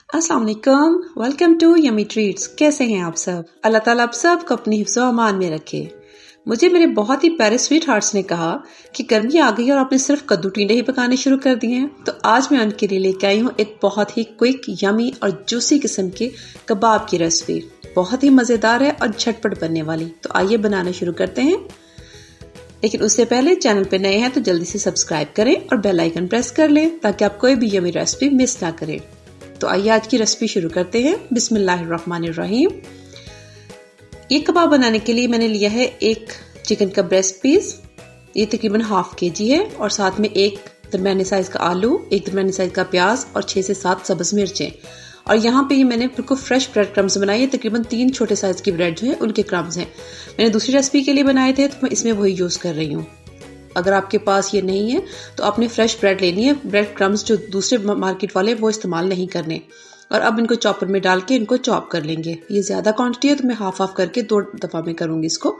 अस्सलाम वालेकुम, welcome to yummy treats. कैसे हैं आप सब? अल्लाह ताला आप सबको अपनी हिफ्ज़ व अमान में रखे। मुझे मेरे बहुत ही प्यारे स्वीट हार्ट्स ने कहा कि गर्मी आ गई और आपने सिर्फ कद्दू टींडे ही पकाने शुरू कर दिए हैं, तो आज मैं उनके लिए लेके आई हूँ एक बहुत ही क्विक, यमी और जूसी किस्म के कबाब की रेसिपी। बहुत ही मज़ेदार है और झटपट बनने वाली। तो आइए बनाना शुरू करते हैं। लेकिन उससे पहले चैनल पे नए हैं तो जल्दी से सब्सक्राइब करें और बेल आइकन प्रेस कर लें ताकि आप कोई भी यमी रेसिपी मिस ना करें। तो आइए आज की रेसिपी शुरू करते हैं। बिस्मिल्लाहिर्रहमानिर्रहीम। ये कबाब बनाने के लिए मैंने लिया है एक चिकन का ब्रेस्ट पीस, ये तकरीबन हाफ केजी है, और साथ में एक दरमियाने साइज का आलू, एक दरमियाने साइज का प्याज और 6 से 7 सब्ज मिर्चें। और यहाँ पे ये मैंने बिल्कुल फ्रेश ब्रेड क्रम्स बनाए हैं। तकरीबन 3 छोटे साइज की ब्रेड जो है उनके क्रम्स हैं। मैंने दूसरी रेसिपी के लिए बनाए थे तो मैं इसमें वही यूज कर रही हूँ। अगर आपके पास ये नहीं है तो आपने फ्रेश ब्रेड लेनी है। ब्रेड क्रम्स जो दूसरे मार्केट वाले वो इस्तेमाल नहीं करने। और अब इनको चॉपर में डाल के इनको चॉप कर लेंगे। ये ज्यादा क्वांटिटी है तो मैं हाफ हाफ करके 2 दफा में करूंगी इसको।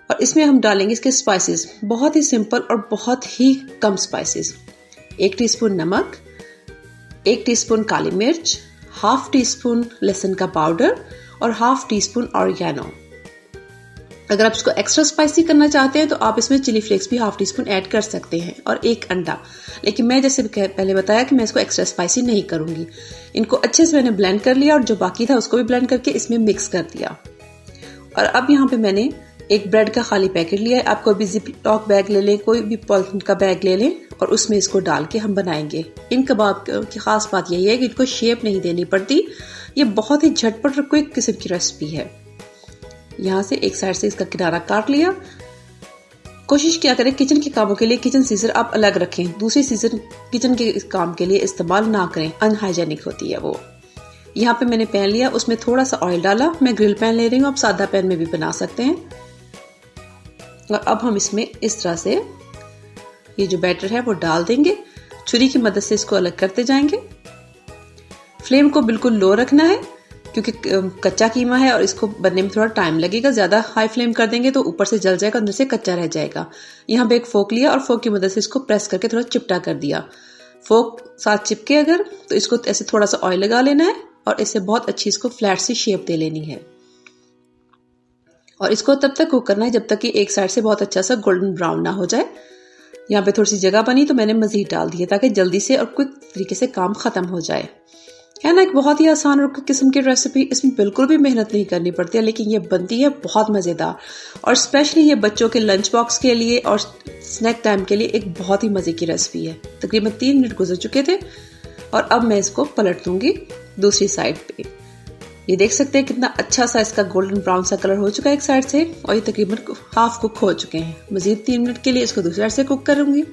और इसमें हम डालेंगे इसके स्पाइसेस, बहुत ही सिंपल और बहुत ही कम स्पाइसेस। 1 टीस्पून नमक, 1 टीस्पून काली मिर्च, हाफ टीस्पून लहसुन का पाउडर और हाफ टीस्पून ऑरिगेनो। अगर आप इसको एक्स्ट्रा स्पाइसी करना चाहते हैं तो आप इसमें चिली फ्लेक्स भी हाफ टीस्पून ऐड कर सकते हैं, और 1 अंडा। लेकिन मैं जैसे पहले बताया कि मैं इसको एक्स्ट्रा स्पाइसी नहीं करूंगी। इनको अच्छे से मैंने ब्लेंड कर लिया और जो बाकी था उसको भी ब्लेंड करके इसमें मिक्स कर दिया। और अब यहाँ पे मैंने एक ब्रेड का खाली पैकेट लिया है। आप कोई भी जिप लॉक बैग ले लें, कोई भी पॉलिथीन का बैग ले लें और उसमें इसको डाल के हम बनाएंगे। इन कबाब की खास बात यही है कि इनको शेप नहीं देनी पड़ती। ये बहुत ही झटपट और क्विक किस्म की रेसिपी है। यहाँ से एक साइड से इसका किनारा काट लिया। कोशिश किया करें किचन के कामों के लिए किचन सीजर आप अलग रखें, दूसरी सीजर किचन के काम के लिए इस्तेमाल ना करें, अनहाइजेनिक होती है वो। यहाँ पे मैंने पैन लिया, उसमें थोड़ा सा ऑयल डाला। मैं ग्रिल पैन ले रही हूँ, आप सादा पैन में भी बना सकते हैं। और अब हम इसमें इस तरह से ये जो बैटर है वो डाल देंगे। छुरी की मदद से इसको अलग करते जाएंगे। फ्लेम को बिल्कुल लो रखना है क्योंकि कच्चा कीमा है और इसको बनने में थोड़ा टाइम लगेगा। ज्यादा हाई फ्लेम कर देंगे तो ऊपर से जल जाएगा, अंदर से कच्चा रह जाएगा। यहाँ पे एक फोक लिया और फोक की मदद से इसको प्रेस करके थोड़ा चिपटा कर दिया। फोक साथ चिपके अगर तो इसको ऐसे थोड़ा सा ऑयल लगा लेना है और इससे बहुत अच्छी इसको फ्लैट सी शेप दे लेनी है। और इसको तब तक कुक करना है जब तक कि एक साइड से बहुत अच्छा सा गोल्डन ब्राउन ना हो जाए। यहाँ पे थोड़ी सी जगह बनी तो मैंने मजीद डाल दिया ताकि जल्दी से और क्विक तरीके से काम खत्म हो जाए। है ना, एक बहुत ही आसान और किस्म की रेसिपी। इसमें बिल्कुल भी मेहनत नहीं करनी पड़ती है, लेकिन ये बनती है बहुत मजेदार। और स्पेशली ये बच्चों के लंच बॉक्स के लिए और स्नैक टाइम के लिए एक बहुत ही मजे की रेसिपी है। तकरीबन 3 मिनट गुजर चुके थे और अब मैं इसको पलट दूंगी दूसरी साइड पे। ये देख सकते हैं कितना अच्छा सा इसका गोल्डन ब्राउन सा कलर हो चुका है एक साइड से, और ये तकरीबन हाफ कुक हो चुके हैं। मजीद 3 मिनट के लिए इसको दूसरी साइड से कुक करूंगी।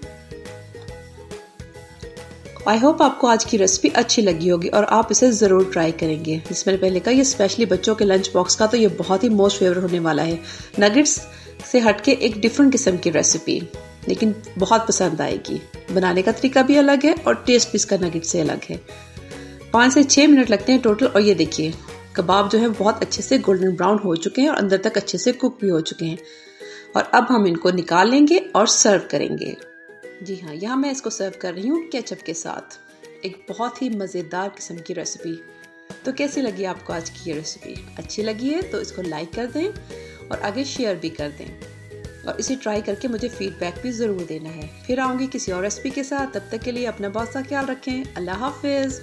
आई होप आपको आज की रेसिपी अच्छी लगी होगी और आप इसे जरूर ट्राई करेंगे। जिसमें पहले का ये स्पेशली बच्चों के लंच बॉक्स का तो ये बहुत ही मोस्ट फेवरेट होने वाला है। नगेट्स से हटके एक डिफरेंट किस्म की रेसिपी, लेकिन बहुत पसंद आएगी। बनाने का तरीका भी अलग है और टेस्ट भी इसका नगेट से अलग है। 5 से 6 मिनट लगते हैं टोटल। और ये देखिए कबाब जो है बहुत अच्छे से गोल्डन ब्राउन हो चुके हैं और अंदर तक अच्छे से कुक भी हो चुके हैं। और अब हम इनको निकाल लेंगे और सर्व करेंगे। जी हाँ, यहाँ मैं इसको सर्व कर रही हूँ केचप के साथ। एक बहुत ही मज़ेदार किस्म की रेसिपी। तो कैसी लगी आपको आज की ये रेसिपी? अच्छी लगी है तो इसको लाइक कर दें और आगे शेयर भी कर दें। और इसे ट्राई करके मुझे फीडबैक भी ज़रूर देना है। फिर आऊँगी किसी और रेसिपी के साथ। तब तक के लिए अपना बहुत सा ख्याल रखें। अल्लाह हाफिज़।